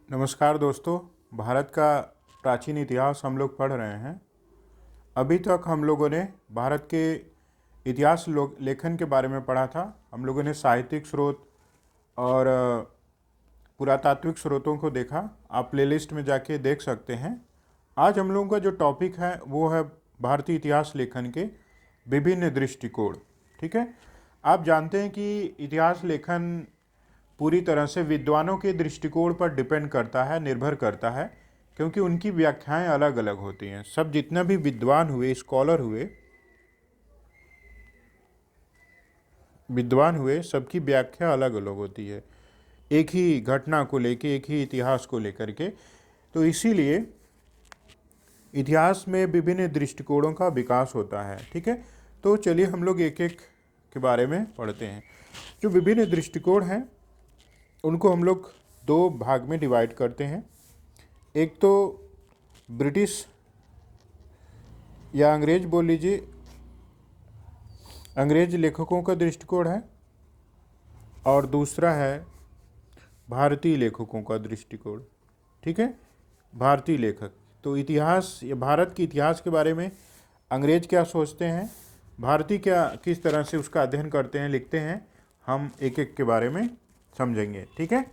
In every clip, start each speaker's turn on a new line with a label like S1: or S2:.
S1: नमस्कार दोस्तों। भारत का प्राचीन इतिहास हम लोग पढ़ रहे हैं। अभी तक हम लोगों ने भारत के इतिहास लेखन के बारे में पढ़ा था। हम लोगों ने साहित्यिक स्रोत और पुरातात्विक स्रोतों को देखा। आप प्लेलिस्ट में जाके देख सकते हैं। आज हम लोगों का जो टॉपिक है वो है भारतीय इतिहास लेखन के विभिन्न दृष्टिकोण। ठीक है। आप जानते हैं कि इतिहास लेखन पूरी तरह से विद्वानों के दृष्टिकोण पर डिपेंड करता है, निर्भर करता है, क्योंकि उनकी व्याख्याएं अलग अलग होती हैं। सब जितना भी विद्वान हुए सबकी व्याख्या अलग अलग होती है, एक ही घटना को लेके, एक ही इतिहास को लेकर के। तो इसीलिए इतिहास में विभिन्न दृष्टिकोणों का विकास होता है। ठीक है। तो चलिए हम लोग एक एक के बारे में पढ़ते हैं। जो विभिन्न दृष्टिकोण हैं उनको हम लोग दो भाग में डिवाइड करते हैं। एक तो ब्रिटिश या अंग्रेज बोल लीजिए, अंग्रेज लेखकों का दृष्टिकोण है, और दूसरा है भारतीय लेखकों का दृष्टिकोण। ठीक है। भारतीय लेखक तो इतिहास या भारत के इतिहास के बारे में अंग्रेज क्या सोचते हैं, भारतीय क्या किस तरह से उसका अध्ययन करते हैं, लिखते हैं, हम एक एक के बारे में समझेंगे। ठीक है।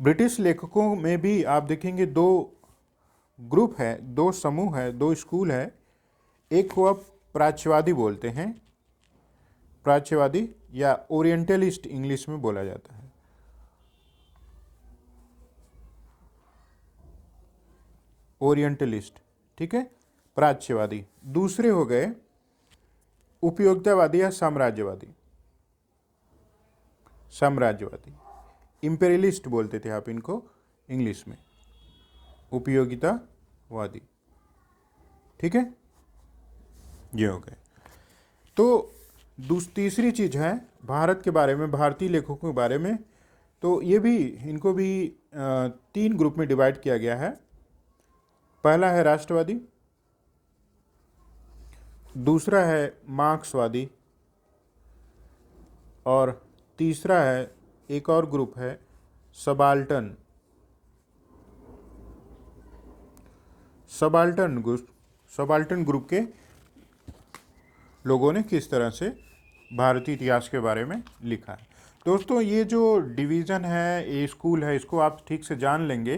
S1: ब्रिटिश लेखकों में भी आप देखेंगे दो ग्रुप है, दो समूह है, दो स्कूल है। एक को आप प्राच्यवादी बोलते हैं, प्राच्यवादी या ओरिएंटलिस्ट इंग्लिश में बोला जाता है। ओरिएंटलिस्ट, ठीक है, प्राच्यवादी। दूसरे हो गए उपयोगितावादी या साम्राज्यवादी। साम्राज्यवादी, इंपेरियलिस्ट बोलते थे आप इनको इंग्लिश में, उपयोगितावादी। ठीक है, ये हो गए। तो तीसरी चीज है भारत के बारे में, भारतीय लेखकों के बारे में। तो ये भी, इनको भी तीन ग्रुप में डिवाइड किया गया है। पहला है राष्ट्रवादी, दूसरा है मार्क्सवादी, और तीसरा है, एक और ग्रुप है सबाल्टर्न। सबाल्टर्न ग्रुप के लोगों ने किस तरह से भारतीय इतिहास के बारे में लिखा है। दोस्तों, ये जो डिवीज़न है, ये स्कूल है, इसको आप ठीक से जान लेंगे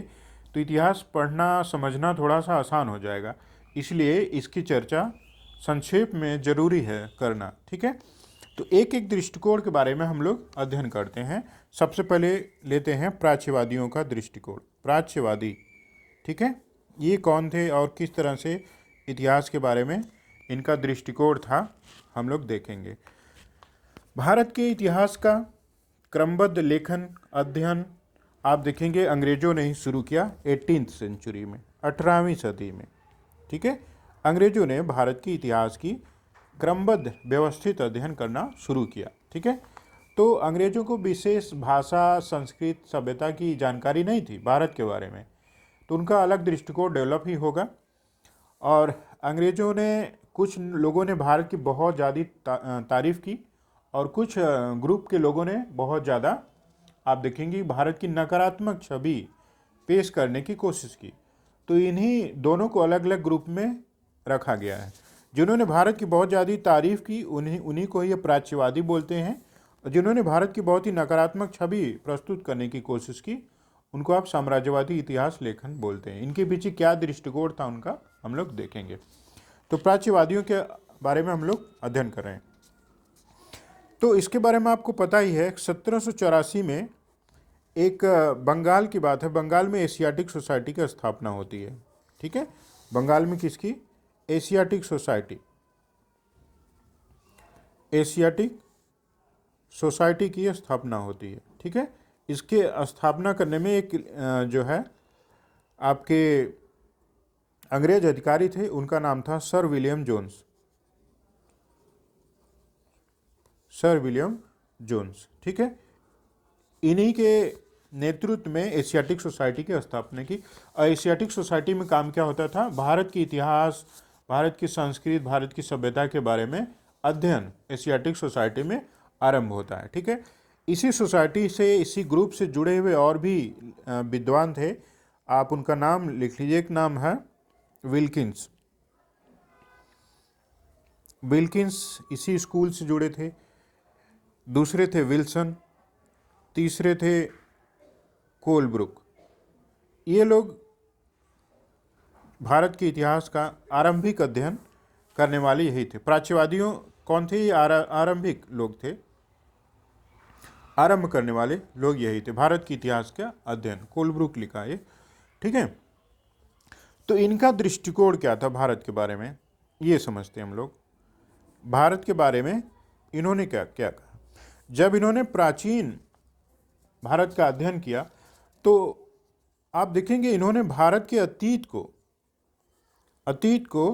S1: तो इतिहास पढ़ना समझना थोड़ा सा आसान हो जाएगा। इसलिए इसकी चर्चा संक्षेप में ज़रूरी है करना। ठीक है। तो एक एक दृष्टिकोण के बारे में हम लोग अध्ययन करते हैं। सबसे पहले लेते हैं प्राच्यवादियों का दृष्टिकोण। प्राच्यवादी, ठीक है, ये कौन थे और किस तरह से इतिहास के बारे में इनका दृष्टिकोण था, हम लोग देखेंगे। भारत के इतिहास का क्रमबद्ध लेखन अध्ययन आप देखेंगे अंग्रेजों ने ही शुरू किया 18th सेंचुरी में, 18वीं सदी में। ठीक है। अंग्रेजों ने भारत के इतिहास की क्रमबद्ध व्यवस्थित अध्ययन करना शुरू किया। ठीक है। तो अंग्रेजों को विशेष भाषा, संस्कृत, सभ्यता की जानकारी नहीं थी भारत के बारे में, तो उनका अलग दृष्टिकोण डेवलप ही होगा। और अंग्रेजों ने, कुछ लोगों ने भारत की बहुत ज़्यादा तारीफ़ की, और कुछ ग्रुप के लोगों ने बहुत ज़्यादा, आप देखेंगे, भारत की नकारात्मक छवि पेश करने की कोशिश की। तो इन्हीं दोनों को अलग अलग ग्रुप में रखा गया है। जिन्होंने भारत की बहुत ज़्यादा तारीफ़ की उन्हीं को ये प्राच्यवादी बोलते हैं, और जिन्होंने भारत की बहुत ही नकारात्मक छवि प्रस्तुत करने की कोशिश की उनको आप साम्राज्यवादी इतिहास लेखन बोलते हैं। इनके पीछे क्या दृष्टिकोण था उनका, हम लोग देखेंगे। तो प्राच्यवादियों के बारे में हम लोग अध्ययन कर रहे हैं। तो इसके बारे में आपको पता ही है, 1784 में एक बंगाल की बात है, बंगाल में एशियाटिक सोसाइटी की स्थापना होती है। ठीक है। बंगाल में किसकी? एशियाटिक सोसाइटी, एशियाटिक सोसाइटी की स्थापना होती है। ठीक है। इसके स्थापना करने में एक जो है आपके अंग्रेज अधिकारी थे, उनका नाम था sir William Jones. Sir William Jones, ठीक है। इन्हीं के नेतृत्व में एशियाटिक सोसाइटी की स्थापना की। एशियाटिक सोसाइटी में काम क्या होता था? भारत की इतिहास, भारत की संस्कृति, भारत की सभ्यता के बारे में अध्ययन एशियाटिक सोसाइटी में आरंभ होता है। ठीक है। इसी सोसाइटी से, इसी ग्रुप से जुड़े हुए और भी विद्वान थे, आप उनका नाम लिख लीजिए। एक नाम है विल्किंस। विल्किंस इसी स्कूल से जुड़े थे। दूसरे थे विल्सन, तीसरे थे कोलब्रुक। ये लोग भारत के इतिहास का आरंभिक अध्ययन करने वाले यही थे। प्राच्यवादियों कौन थे? ये आरंभिक लोग थे, आरंभ करने वाले लोग यही थे। भारत के इतिहास का अध्ययन कोलब्रुक लिखा है, ठीक है। तो इनका दृष्टिकोण क्या था भारत के बारे में, ये समझते हैं हम लोग। भारत के बारे में इन्होंने क्या क्या कहा? जब इन्होंने प्राचीन भारत का अध्ययन किया तो आप देखेंगे इन्होंने भारत के अतीत को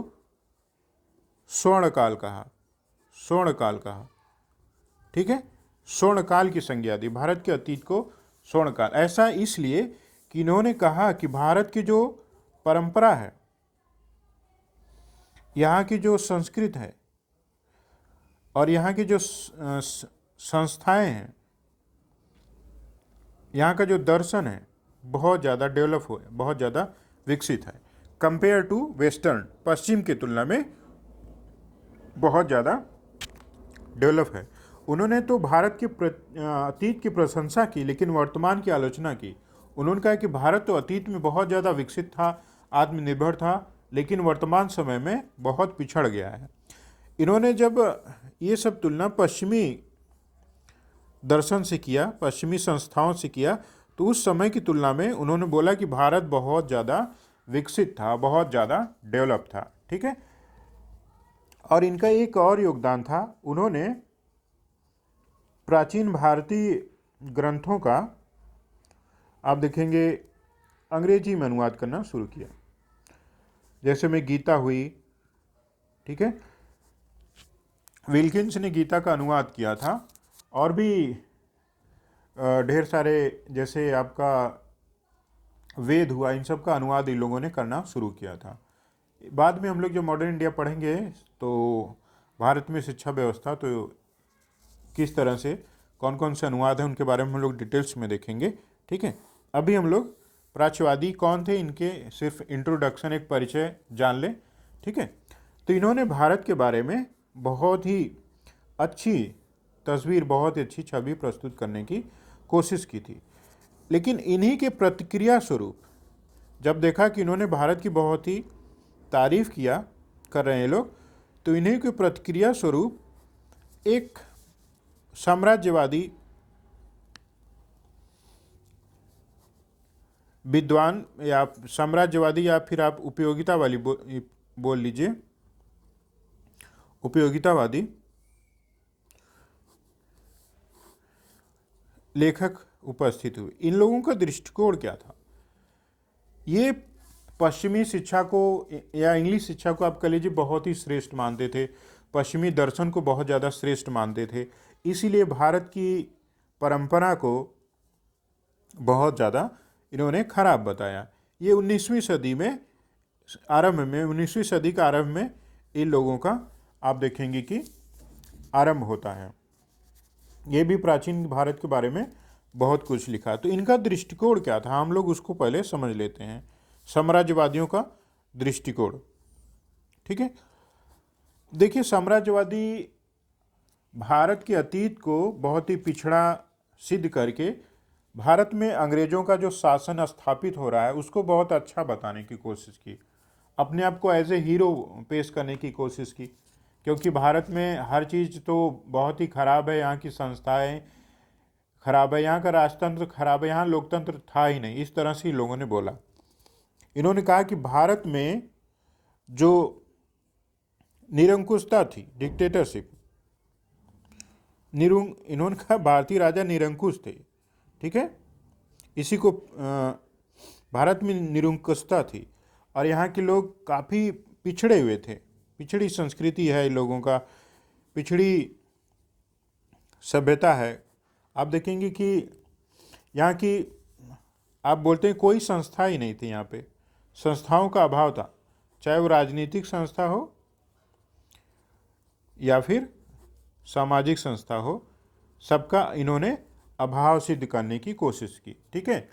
S1: स्वर्णकाल कहा, स्वर्णकाल कहा, ठीक है। स्वर्णकाल की संज्ञा दी भारत के अतीत को स्वर्णकाल। ऐसा इसलिए कि इन्होंने कहा कि भारत की जो परंपरा है, यहाँ की जो संस्कृत है और यहाँ की जो संस्थाएं हैं, यहाँ का जो दर्शन है बहुत ज़्यादा डेवलप हुआ है, बहुत ज़्यादा विकसित है। कंपेयर टू वेस्टर्न, पश्चिम की तुलना में बहुत ज़्यादा डेवलप है। उन्होंने तो भारत के अतीत की प्रशंसा की, लेकिन वर्तमान की आलोचना की। उन्होंने कहा कि भारत तो अतीत में बहुत ज़्यादा विकसित था, आत्मनिर्भर था, लेकिन वर्तमान समय में बहुत पिछड़ गया है। इन्होंने जब ये सब तुलना पश्चिमी दर्शन से किया, पश्चिमी संस्थाओं से किया, तो उस समय की तुलना में उन्होंने बोला कि भारत बहुत ज़्यादा विकसित था, बहुत ज़्यादा डेवलप था, ठीक है। और इनका एक और योगदान था, उन्होंने प्राचीन भारतीय ग्रंथों का आप देखेंगे अंग्रेजी में अनुवाद करना शुरू किया। जैसे में गीता हुई, ठीक है, विल्किंस ने गीता का अनुवाद किया था। और भी ढेर सारे, जैसे आपका वेद हुआ, इन सब का अनुवाद इन लोगों ने करना शुरू किया था। बाद में हम लोग जो मॉडर्न इंडिया पढ़ेंगे तो भारत में शिक्षा व्यवस्था तो किस तरह से, कौन कौन से अनुवाद हैं, उनके बारे में हम लोग डिटेल्स में देखेंगे, ठीक है। अभी हम लोग प्राच्यवादी कौन थे, इनके सिर्फ इंट्रोडक्शन, एक परिचय जान लें, ठीक है। तो इन्होंने भारत के बारे में बहुत ही अच्छी तस्वीर, बहुत ही अच्छी छवि प्रस्तुत करने की कोशिश की थी। लेकिन इन्हीं के प्रतिक्रिया स्वरूप जब देखा कि इन्होंने भारत की बहुत ही तारीफ किया कर रहे हैं लोग, तो इन्हीं के प्रतिक्रिया स्वरूप एक साम्राज्यवादी विद्वान, या साम्राज्यवादी, या फिर आप उपयोगितावादी बोल लीजिए, उपयोगितावादी लेखक उपस्थित हुए। इन लोगों का दृष्टिकोण क्या था? ये पश्चिमी शिक्षा को या इंग्लिश शिक्षा को आप कह लीजिए बहुत ही श्रेष्ठ मानते थे, पश्चिमी दर्शन को बहुत ज़्यादा श्रेष्ठ मानते थे। इसीलिए भारत की परंपरा को बहुत ज़्यादा इन्होंने खराब बताया। ये 19वीं सदी में आरंभ में, 19वीं सदी का आरंभ में इन लोगों का आप देखेंगे कि आरंभ होता है। ये भी प्राचीन भारत के बारे में बहुत कुछ लिखा। तो इनका दृष्टिकोण क्या था, हम लोग उसको पहले समझ लेते हैं। साम्राज्यवादियों का दृष्टिकोण, ठीक है। देखिए, साम्राज्यवादी भारत के अतीत को बहुत ही पिछड़ा सिद्ध करके भारत में अंग्रेजों का जो शासन स्थापित हो रहा है उसको बहुत अच्छा बताने की कोशिश की, अपने आप को एज ए हीरो पेश करने की कोशिश की। क्योंकि भारत में हर चीज़ तो बहुत ही खराब है, यहाँ की संस्थाएं खराब है, यहाँ का राजतंत्र खराब है, यहाँ लोकतंत्र था ही नहीं, इस तरह से ही लोगों ने बोला। इन्होंने कहा कि भारत में जो निरंकुशता थी, डिक्टेटरशिप, इन्होंने कहा भारतीय राजा निरंकुश थे, ठीक है। इसी को भारत में निरंकुशता थी और यहाँ के लोग काफ़ी पिछड़े हुए थे, पिछड़ी संस्कृति है इन लोगों का, पिछड़ी सभ्यता है। आप देखेंगे कि यहाँ की, आप बोलते हैं कोई संस्था ही नहीं थी यहाँ पे, संस्थाओं का अभाव था, चाहे वो राजनीतिक संस्था हो या फिर सामाजिक संस्था हो, सबका इन्होंने अभाव सिद्ध करने की कोशिश की, ठीक है।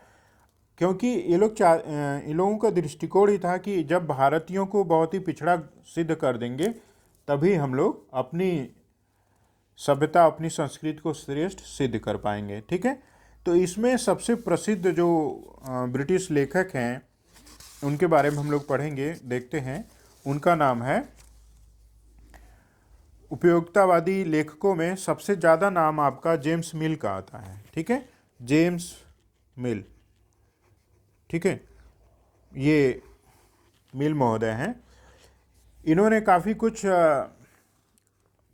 S1: क्योंकि इन लोगों का दृष्टिकोण ही था कि जब भारतीयों को बहुत ही पिछड़ा सिद्ध कर देंगे तभी हम लोग अपनी सभ्यता, अपनी संस्कृति को श्रेष्ठ सिद्ध कर पाएंगे। ठीक है, तो इसमें सबसे प्रसिद्ध जो ब्रिटिश लेखक हैं उनके बारे में हम लोग पढ़ेंगे, देखते हैं। उनका नाम है, उपयोगितावादी लेखकों में सबसे ज़्यादा नाम आपका जेम्स मिल का आता है। ठीक है, जेम्स मिल। ठीक है, ये मिल महोदय हैं। इन्होंने काफ़ी कुछ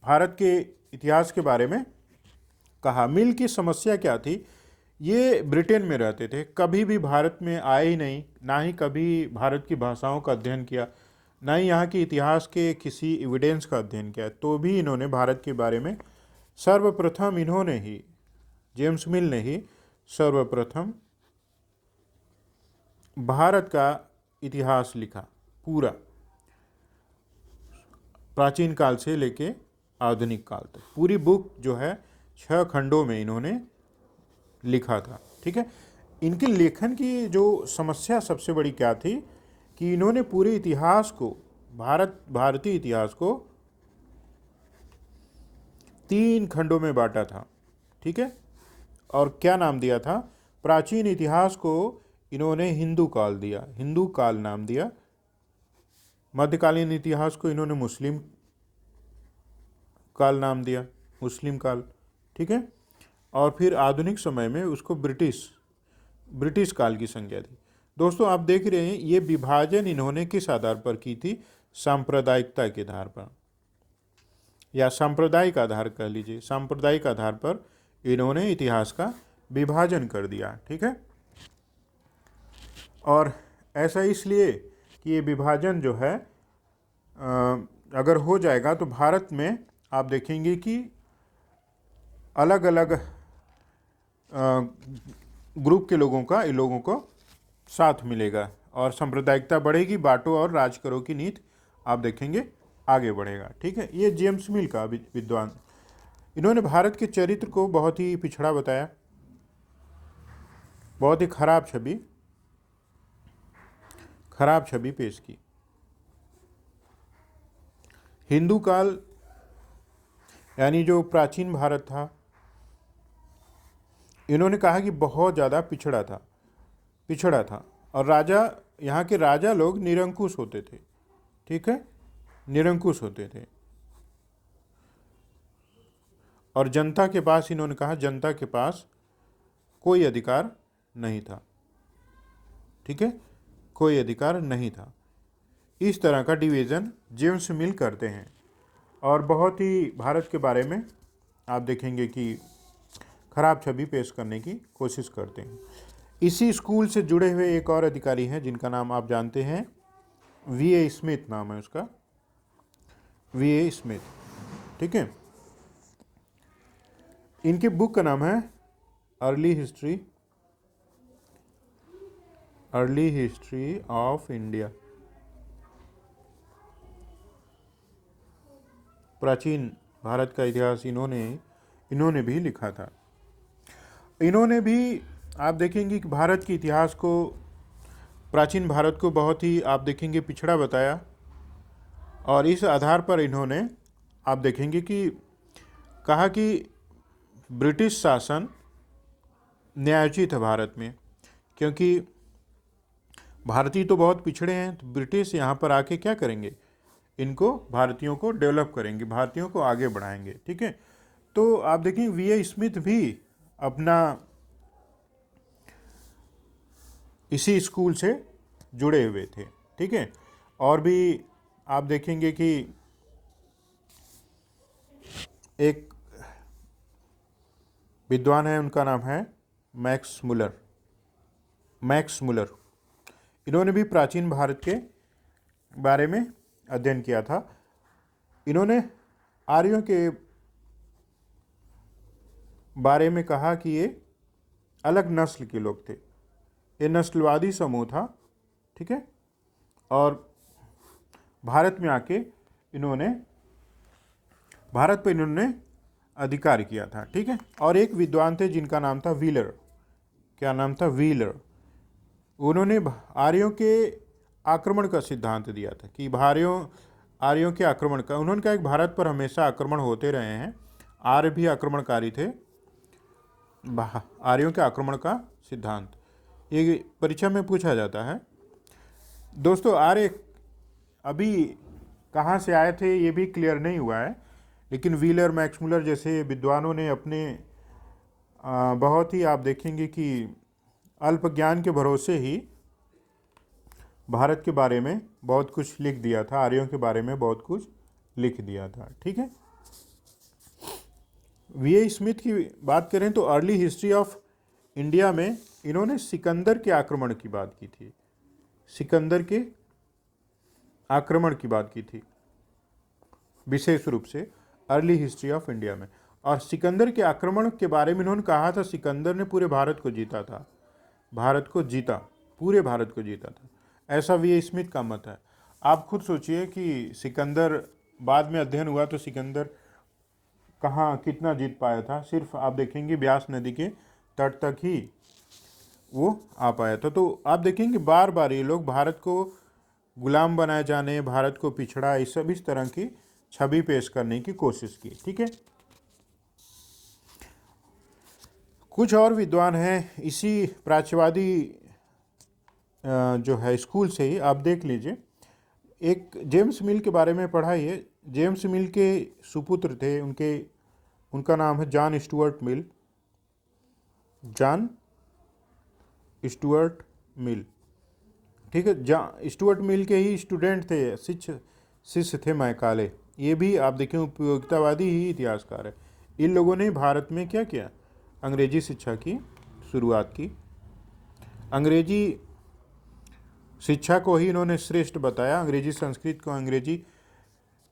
S1: भारत के इतिहास के बारे में कहा। मिल की समस्या क्या थी, ये ब्रिटेन में रहते थे, कभी भी भारत में आए ही नहीं, ना ही कभी भारत की भाषाओं का अध्ययन किया, ना ही यहाँ के इतिहास के किसी एविडेंस का अध्ययन किया। तो भी इन्होंने भारत के बारे में सर्वप्रथम, इन्होंने ही, जेम्स मिल ने ही सर्वप्रथम भारत का इतिहास लिखा, पूरा, प्राचीन काल से लेके आधुनिक काल तक। पूरी बुक जो है 6 खंडों में इन्होंने लिखा था। ठीक है, इनके लेखन की जो समस्या सबसे बड़ी क्या थी कि इन्होंने पूरे इतिहास को, भारतीय इतिहास को 3 खंडों में बांटा था। ठीक है, और क्या नाम दिया था, प्राचीन इतिहास को इन्होंने हिंदू काल दिया, हिंदू काल नाम दिया। मध्यकालीन इतिहास को इन्होंने मुस्लिम काल नाम दिया, मुस्लिम काल। ठीक है, और फिर आधुनिक समय में उसको ब्रिटिश काल की संज्ञा दी। दोस्तों आप देख रहे हैं ये विभाजन इन्होंने किस आधार पर की थी, सांप्रदायिकता के आधार पर, या सांप्रदायिक आधार कह लीजिए, सांप्रदायिक आधार पर इन्होंने इतिहास का विभाजन कर दिया। ठीक है, और ऐसा इसलिए कि ये विभाजन जो है अगर हो जाएगा तो भारत में आप देखेंगे कि अलग अलग ग्रुप के लोगों का, इन लोगों को साथ मिलेगा और सांप्रदायिकता बढ़ेगी, बांटो और राज करो की नीति आप देखेंगे आगे बढ़ेगा। ठीक है, ये जेम्स मिल का विद्वान, इन्होंने भारत के चरित्र को बहुत ही पिछड़ा बताया, बहुत ही खराब छवि पेश की। हिंदू काल यानी जो प्राचीन भारत था, इन्होंने कहा कि बहुत ज़्यादा पिछड़ा था और यहाँ के राजा लोग निरंकुश होते थे। ठीक है, निरंकुश होते थे, और जनता के पास, इन्होंने कहा जनता के पास कोई अधिकार नहीं था। ठीक है, कोई अधिकार नहीं था। इस तरह का डिवीज़न जेम्स मिल करते हैं और बहुत ही भारत के बारे में आप देखेंगे कि खराब छवि पेश करने की कोशिश करते हैं। इसी स्कूल से जुड़े हुए एक और अधिकारी हैं जिनका नाम आप जानते हैं, वी.ए. स्मिथ नाम है उसका, वी.ए. स्मिथ। ठीक है, इनकी बुक का नाम है अर्ली हिस्ट्री ऑफ इंडिया, प्राचीन भारत का इतिहास इन्होंने भी लिखा था। इन्होंने भी आप देखेंगे कि भारत के इतिहास को, प्राचीन भारत को बहुत ही आप देखेंगे पिछड़ा बताया, और इस आधार पर इन्होंने आप देखेंगे कि कहा कि ब्रिटिश शासन न्यायोचित है भारत में, क्योंकि भारतीय तो बहुत पिछड़े हैं, तो ब्रिटिश यहाँ पर आके क्या करेंगे, इनको, भारतीयों को डेवलप करेंगे, भारतीयों को आगे बढ़ाएंगे। ठीक है, तो आप देखें वी.ए. स्मिथ भी अपना इसी स्कूल से जुड़े हुए थे। ठीक है, और भी आप देखेंगे कि एक विद्वान है, उनका नाम है मैक्स मुलर। इन्होंने भी प्राचीन भारत के बारे में अध्ययन किया था। इन्होंने आर्यों के बारे में कहा कि ये अलग नस्ल के लोग थे, ये नस्लवादी समूह था। ठीक है, और भारत में आके भारत पर इन्होंने अधिकार किया था। ठीक है, और एक विद्वान थे जिनका नाम था व्हीलर। क्या नाम था? व्हीलर। उन्होंने आर्यों के आक्रमण का सिद्धांत दिया था कि आर्यों के आक्रमण का, उन्होंने कहा कि भारत पर हमेशा आक्रमण होते रहे हैं, आर्य भी आक्रमणकारी थे। आर्यों के आक्रमण का सिद्धांत ये परीक्षा में पूछा जाता है। दोस्तों आर्य अभी कहाँ से आए थे ये भी क्लियर नहीं हुआ है, लेकिन व्हीलर, मैक्समुलर जैसे विद्वानों ने अपने बहुत ही, आप देखेंगे कि अल्प ज्ञान के भरोसे ही भारत के बारे में बहुत कुछ लिख दिया था, आर्यों के बारे में बहुत कुछ लिख दिया था। ठीक है। वी स्मिथ की बात करें तो अर्ली हिस्ट्री ऑफ इंडिया में इन्होंने सिकंदर के आक्रमण की बात की थी, सिकंदर के आक्रमण की बात की थी विशेष रूप से अर्ली हिस्ट्री ऑफ इंडिया में। और सिकंदर के आक्रमण के बारे में इन्होंने कहा था सिकंदर ने पूरे भारत को जीता था, भारत को जीता, पूरे भारत को जीता था, ऐसा वी स्मिथ का मत है। आप खुद सोचिए कि सिकंदर, बाद में अध्ययन हुआ तो सिकंदर कहाँ कितना जीत पाया था, सिर्फ आप देखेंगे ब्यास नदी के तट तक ही वो आ पाया था। तो आप देखेंगे बार बार ये लोग भारत को गुलाम बनाए जाने, भारत को पिछड़ा, इस तरह की छवि पेश करने की कोशिश की। ठीक है। कुछ और विद्वान हैं इसी प्राच्यवादी जो है स्कूल से ही, आप देख लीजिए। एक जेम्स मिल के बारे में पढ़ाइए। जेम्स मिल के सुपुत्र थे, उनका नाम है John Stuart Mill, John Stuart Mill. ठीक है। जॉन स्टुअर्ट मिल के ही स्टूडेंट थे, शिष्य थे मैकाले। ये भी आप देखें उपयोगितावादी ही इतिहासकार है। इन लोगों ने भारत में क्या किया, अंग्रेजी शिक्षा की शुरुआत की। अंग्रेजी शिक्षा को ही इन्होंने श्रेष्ठ बताया, अंग्रेजी संस्कृत को, अंग्रेजी।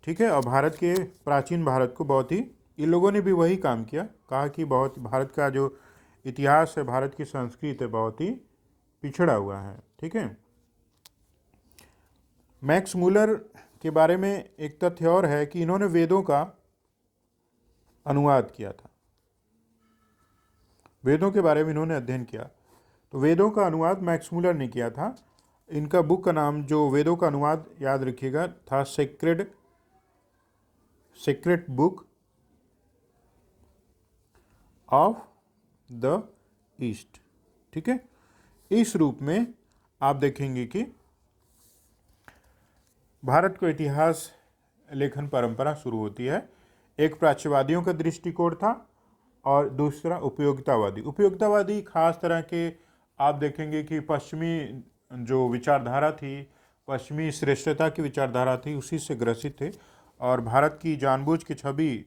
S1: ठीक है। और भारत के प्राचीन भारत को बहुत ही, इन लोगों ने भी वही काम किया, कहा कि बहुत भारत का जो इतिहास है, भारत की संस्कृति है, बहुत ही पिछड़ा हुआ है। ठीक है। मैक्स मुलर के बारे में एक तथ्य और है कि इन्होंने वेदों का अनुवाद किया था, वेदों के बारे में इन्होंने अध्ययन किया। तो वेदों का अनुवाद मैक्स मुलर ने किया था। इनका बुक का नाम, जो वेदों का अनुवाद, याद रखिएगा, था sacred book of the East. ठीक है। इस रूप में आप देखेंगे कि भारत को इतिहास लेखन परंपरा शुरू होती है। एक प्राच्यवादियों का दृष्टिकोण था और दूसरा उपयोगितावादी खास तरह के, आप देखेंगे कि पश्चिमी जो विचारधारा थी, पश्चिमी श्रेष्ठता की विचारधारा थी, उसी से ग्रसित थे और भारत की जानबूझ की छवि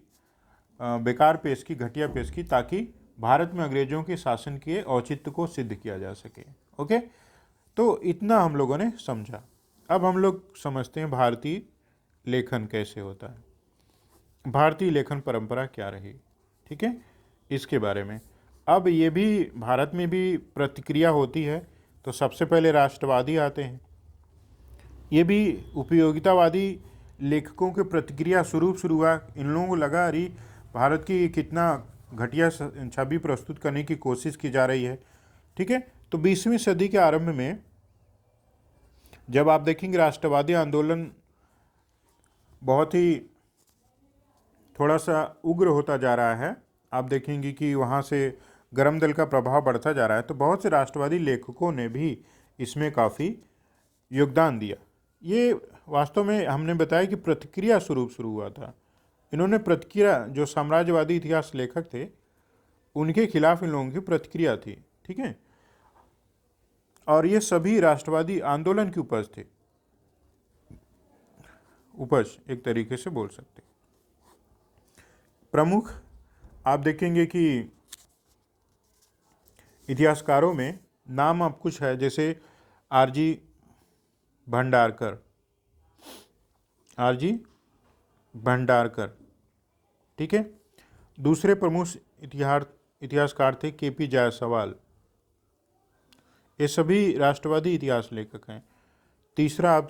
S1: बेकार पेश की, घटिया पेश की, ताकि भारत में अंग्रेजों के शासन के औचित्य को सिद्ध किया जा सके। ओके। तो इतना हम लोगों ने समझा। अब हम लोग समझते हैं भारतीय लेखन कैसे होता है, भारतीय लेखन परंपरा क्या रही। ठीक है। इसके बारे में अब ये भी भारत में भी प्रतिक्रिया होती है। तो सबसे पहले राष्ट्रवादी आते हैं। ये भी उपयोगितावादी लेखकों के प्रतिक्रिया स्वरूप शुरू हुआ। इन लोगों को लगा अरे भारत की कितना घटिया छवि प्रस्तुत करने की कोशिश की जा रही है। ठीक है। तो 20वीं सदी के आरंभ में जब आप देखेंगे राष्ट्रवादी आंदोलन बहुत ही थोड़ा सा उग्र होता जा रहा है, आप देखेंगे कि वहाँ से गरम दल का प्रभाव बढ़ता जा रहा है, तो बहुत से राष्ट्रवादी लेखकों ने भी इसमें काफ़ी योगदान दिया। ये वास्तव में हमने बताया कि प्रतिक्रिया स्वरूप शुरू हुआ था। इन्होंने प्रतिक्रिया, जो साम्राज्यवादी इतिहास लेखक थे उनके खिलाफ इन लोगों की प्रतिक्रिया थी। ठीक है। और ये सभी राष्ट्रवादी आंदोलन की उपज एक तरीके से बोल सकते। प्रमुख आप देखेंगे कि इतिहासकारों में नाम अब कुछ है, जैसे आरजी भंडारकर। ठीक है। दूसरे प्रमुख इतिहासकार थे केपी जायसवाल। ये सभी राष्ट्रवादी इतिहास लेखक हैं। तीसरा आप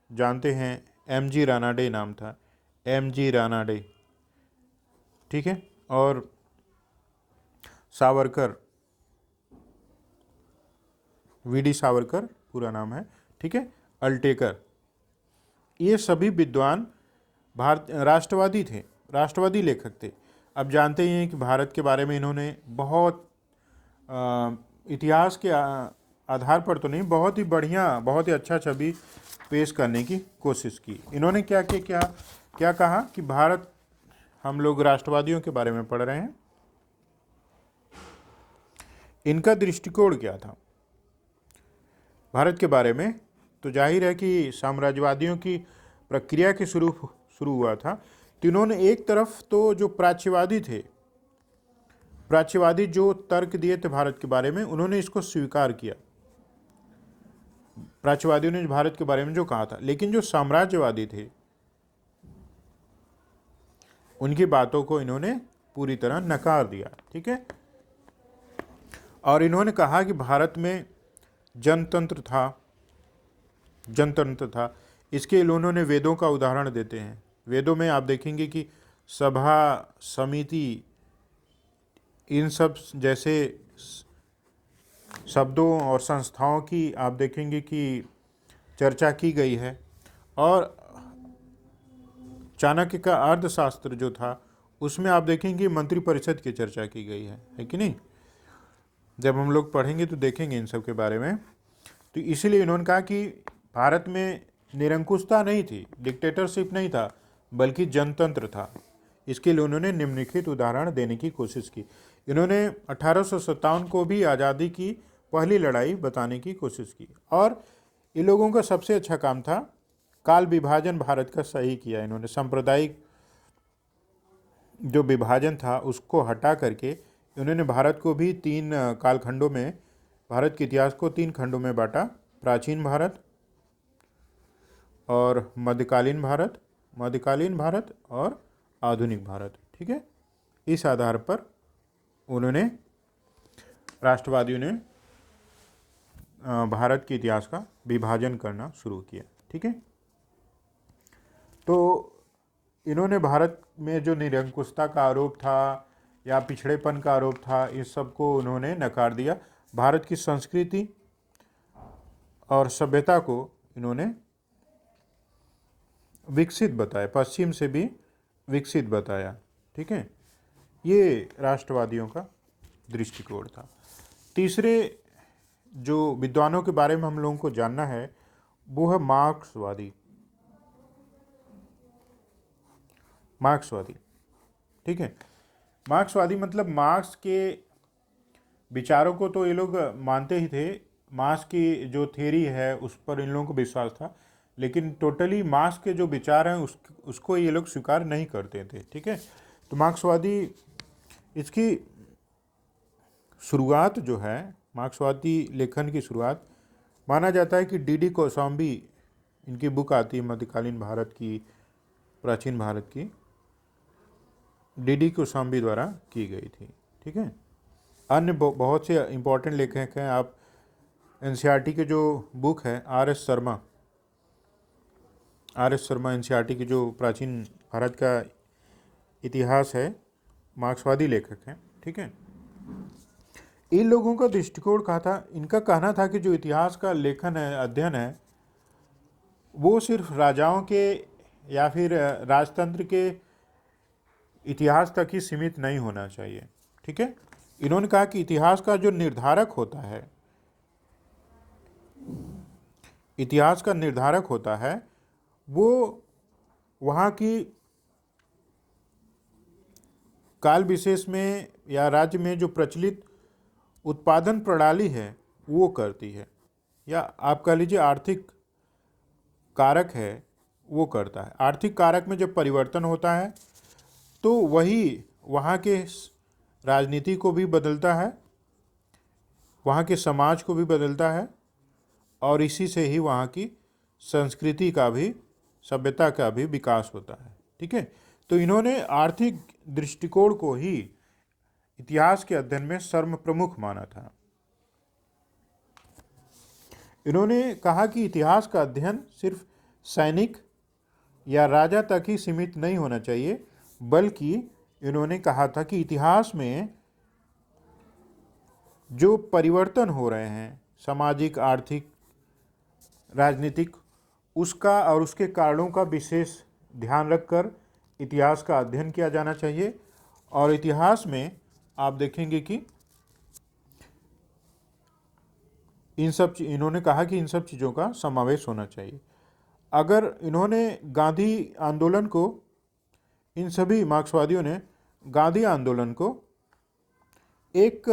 S1: जानते हैं एमजी रानाडे नाम था, एमजी रानाडे। ठीक है। और सावरकर, वी.डी. सावरकर पूरा नाम है, ठीक है, अल्टेकर, ये सभी विद्वान राष्ट्रवादी थे, राष्ट्रवादी लेखक थे। अब जानते ही हैं कि भारत के बारे में इन्होंने बहुत इतिहास के आधार पर तो नहीं, बहुत ही बढ़िया, बहुत ही अच्छा छवि पेश करने की कोशिश की। इन्होंने क्या किया, क्या कहा कि भारत, हम लोग राष्ट्रवादियों के बारे में पढ़ रहे हैं, इनका दृष्टिकोण क्या था भारत के बारे में। तो जाहिर है कि साम्राज्यवादियों की प्रक्रिया के शुरू हुआ था। तो इन्होंने एक तरफ तो जो प्राच्यवादी थे, प्राच्यवादी जो तर्क दिए थे भारत के बारे में, उन्होंने इसको स्वीकार किया, प्राच्यवादियों ने भारत के बारे में जो कहा था। लेकिन जो साम्राज्यवादी थे, उनकी बातों को इन्होंने पूरी तरह नकार दिया, ठीक है। और इन्होंने कहा कि भारत में जनतंत्र था। इसके लिए उन्होंने वेदों का उदाहरण देते हैं। वेदों में आप देखेंगे कि सभा, समिति, इन सब जैसे शब्दों और संस्थाओं की आप देखेंगे कि चर्चा की गई है। और चाणक्य का अर्थशास्त्र जो था, उसमें आप देखेंगे मंत्रिपरिषद की चर्चा की गई है कि नहीं। जब हम लोग पढ़ेंगे तो देखेंगे इन सब के बारे में। तो इसीलिए इन्होंने कहा कि भारत में निरंकुशता नहीं थी, डिक्टेटरशिप नहीं था, बल्कि जनतंत्र था। इसके लिए उन्होंने निम्नलिखित उदाहरण देने की कोशिश की। इन्होंने 1857 को भी आज़ादी की पहली लड़ाई बताने की कोशिश की। और इन लोगों का सबसे अच्छा काम था काल विभाजन भारत का सही किया। इन्होंने सांप्रदायिक जो विभाजन था उसको हटा करके इन्होंने भारत को भी 3 कालखंडों में, भारत के इतिहास को 3 खंडों में बांटा, प्राचीन भारत और मध्यकालीन भारत और आधुनिक भारत, ठीक है। इस आधार पर उन्होंने, राष्ट्रवादियों ने भारत के इतिहास का विभाजन करना शुरू किया, ठीक है। तो इन्होंने भारत में जो निरंकुशता का आरोप था या पिछड़ेपन का आरोप था, इस सब को उन्होंने नकार दिया। भारत की संस्कृति और सभ्यता को इन्होंने विकसित बताया, पश्चिम से भी विकसित बताया, ठीक है। ये राष्ट्रवादियों का दृष्टिकोण था। तीसरे जो विद्वानों के बारे में हम लोगों को जानना है वो है मार्क्सवादी, ठीक है। मार्क्सवादी मतलब मार्क्स के विचारों को तो ये लोग मानते ही थे, मार्क्स की जो थ्योरी है उस पर इन लोगों को विश्वास था, लेकिन टोटली मार्क्स के जो विचार हैं उसको ये लोग स्वीकार नहीं करते थे, ठीक है। तो मार्क्सवादी, इसकी शुरुआत जो है, मार्क्सवादी लेखन की शुरुआत माना जाता है कि डी.डी. कौशाम्बी, इनकी बुक आती है मध्यकालीन भारत की, प्राचीन भारत की, डी.डी. कौशाम्बी द्वारा की गई थी, ठीक है। अन्य बहुत से इम्पोर्टेंट लेखक हैं। आप एनसीईआरटी के जो बुक है आर.एस. शर्मा एनसीईआरटी की जो प्राचीन भारत का इतिहास है, मार्क्सवादी लेखक हैं, ठीक है। इन लोगों का दृष्टिकोण कहा था, इनका कहना था कि जो इतिहास का लेखन है, अध्ययन है, वो सिर्फ राजाओं के या फिर राजतंत्र के इतिहास तक ही सीमित नहीं होना चाहिए, ठीक है। इन्होंने कहा कि इतिहास का जो निर्धारक होता है, इतिहास का निर्धारक होता है वो वहाँ की काल विशेष में या राज्य में जो प्रचलित उत्पादन प्रणाली है वो करती है, या आप कह लीजिए आर्थिक कारक है वो करता है। आर्थिक कारक में जब परिवर्तन होता है तो वही वहाँ के राजनीति को भी बदलता है, वहाँ के समाज को भी बदलता है, और इसी से ही वहाँ की संस्कृति का भी, सभ्यता का भी विकास होता है, ठीक है। तो इन्होंने आर्थिक दृष्टिकोण को ही इतिहास के अध्ययन में सर्व प्रमुख माना था। इन्होंने कहा कि इतिहास का अध्ययन सिर्फ सैनिक या राजा तक ही सीमित नहीं होना चाहिए, बल्कि इन्होंने कहा था कि इतिहास में जो परिवर्तन हो रहे हैं सामाजिक, आर्थिक, राजनीतिक, उसका और उसके कारणों का विशेष ध्यान रखकर इतिहास का अध्ययन किया जाना चाहिए। और इतिहास में आप देखेंगे कि इन्होंने कहा कि इन सब चीज़ों का समावेश होना चाहिए। अगर इन्होंने गांधी आंदोलन को, इन सभी मार्क्सवादियों ने गांधी आंदोलन को एक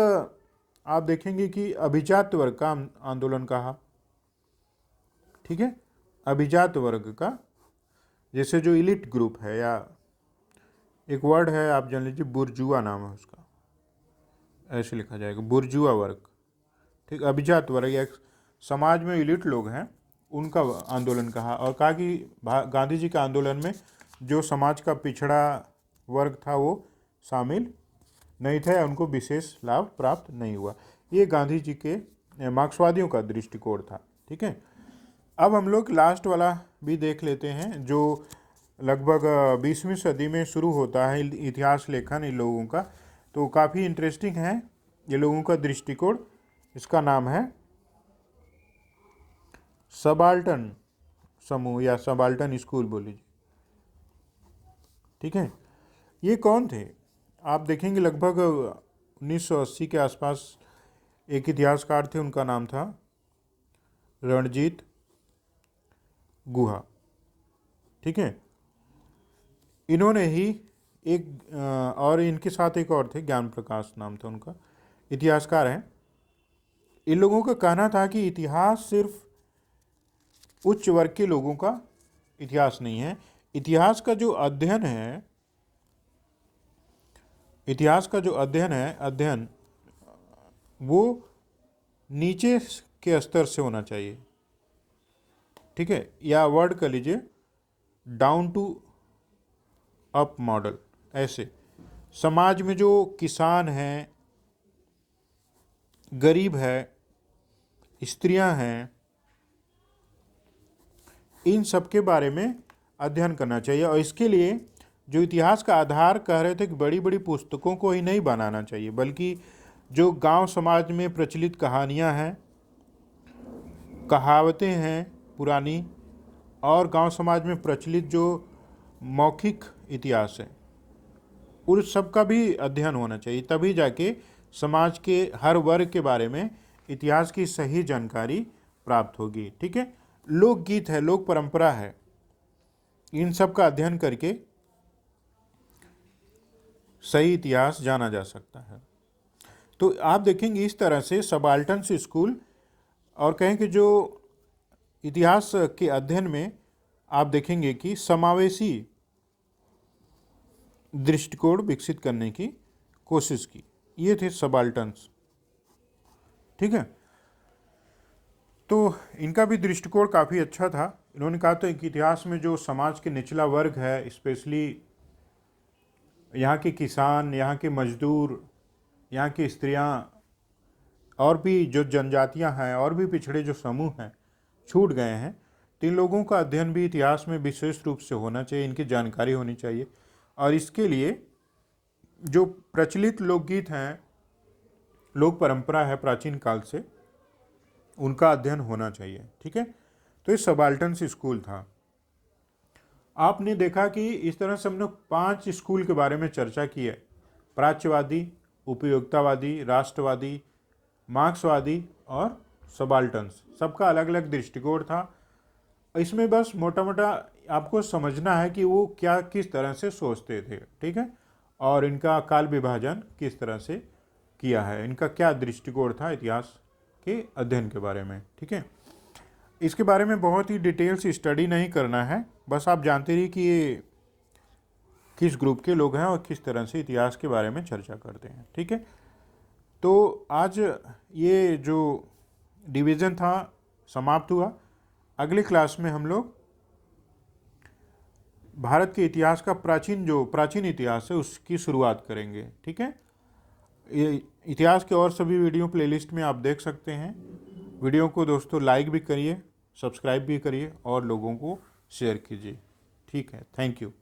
S1: आप देखेंगे कि अभिजात वर्ग का आंदोलन कहा, ठीक है, अभिजात वर्ग का, जैसे जो इलिट ग्रुप है, या एक वर्ड है आप जान लीजिए, बुर्जुआ नाम है उसका, ऐसे लिखा जाएगा, बुर्जुआ वर्ग, ठीक, अभिजात वर्ग या समाज में इलिट लोग हैं, उनका आंदोलन कहा। और कहा कि गांधी जी के आंदोलन में जो समाज का पिछड़ा वर्ग था वो शामिल नहीं था, उनको विशेष लाभ प्राप्त नहीं हुआ। ये गांधी जी के मार्क्सवादियों का दृष्टिकोण था, ठीक है। अब हम लोग लास्ट वाला भी देख लेते हैं, जो लगभग 20वीं सदी में शुरू होता है इतिहास लेखन इन लोगों का। तो काफ़ी इंटरेस्टिंग है ये लोगों का दृष्टिकोण। इसका नाम है सबाल्टर्न समूह या सबाल्टर्न स्कूल बोल लीजिए, ठीक है। ये कौन थे? आप देखेंगे लगभग 1980 के आसपास एक इतिहासकार थे, उनका नाम था रणजीत गुहा, ठीक है। इन्होंने ही एक और इनके साथ एक और थे, ज्ञान प्रकाश नाम था उनका, इतिहासकार हैं। इन लोगों का कहना था कि इतिहास सिर्फ उच्च वर्ग के लोगों का इतिहास नहीं है। इतिहास का जो अध्ययन है, इतिहास का जो अध्ययन वो नीचे के स्तर से होना चाहिए, ठीक है, या वर्ड कर लीजिए डाउन टू अप मॉडल। ऐसे समाज में जो किसान हैं, गरीब है, स्त्रियां हैं, इन सब के बारे में अध्ययन करना चाहिए। और इसके लिए जो इतिहास का आधार कह रहे थे कि बड़ी बड़ी पुस्तकों को ही नहीं बनाना चाहिए, बल्कि जो गांव समाज में प्रचलित कहानियां हैं, कहावतें हैं पुरानी, और गांव समाज में प्रचलित जो मौखिक इतिहास है, उन सब का भी अध्ययन होना चाहिए। तभी जाके समाज के हर वर्ग के बारे में इतिहास की सही जानकारी प्राप्त होगी, ठीक है। लोकगीत है, लोक परंपरा है, इन सब का अध्ययन करके सही इतिहास जाना जा सकता है। तो आप देखेंगे इस तरह से सबाल्टर्न स्कूल, और कहें कि जो इतिहास के अध्ययन में आप देखेंगे कि समावेशी दृष्टिकोण विकसित करने की कोशिश की। ये थे सबाल्टर्न्स, ठीक है। तो इनका भी दृष्टिकोण काफ़ी अच्छा था। इन्होंने कहा था कि इतिहास में जो समाज के निचला वर्ग है, स्पेशली यहाँ के किसान, यहाँ के मजदूर, यहाँ की स्त्रियाँ, और भी जो जनजातियाँ हैं, और भी पिछड़े जो समूह हैं, छूट गए हैं, तो इन लोगों का अध्ययन भी इतिहास में विशेष रूप से होना चाहिए, इनकी जानकारी होनी चाहिए। और इसके लिए जो प्रचलित लोकगीत हैं, लोक परंपरा है प्राचीन काल से, उनका अध्ययन होना चाहिए, ठीक है। तो ये सबाल्टर्न स्कूल था। आपने देखा कि इस तरह से हमने 5 स्कूल के बारे में चर्चा की है, प्राच्यवादी, उपयोगितावादी, राष्ट्रवादी, मार्क्सवादी और सबाल्टर्न्स। सबका अलग अलग दृष्टिकोण था। इसमें बस मोटा मोटा आपको समझना है कि वो क्या किस तरह से सोचते थे, ठीक है, और इनका काल विभाजन किस तरह से किया है, इनका क्या दृष्टिकोण था इतिहास के अध्ययन के बारे में, ठीक है। इसके बारे में बहुत ही डिटेल से स्टडी नहीं करना है, बस आप जानते रहिए कि ये किस ग्रुप के लोग हैं और किस तरह से इतिहास के बारे में चर्चा करते हैं, ठीक है। तो आज ये जो डिवीज़न था समाप्त हुआ। अगले क्लास में हम लोग भारत के इतिहास का प्राचीन इतिहास है उसकी शुरुआत करेंगे, ठीक है। ये इतिहास के और सभी वीडियो प्लेलिस्ट में आप देख सकते हैं। वीडियो को दोस्तों लाइक भी करिए, सब्सक्राइब भी करिए और लोगों को शेयर कीजिए, ठीक है। Thank you.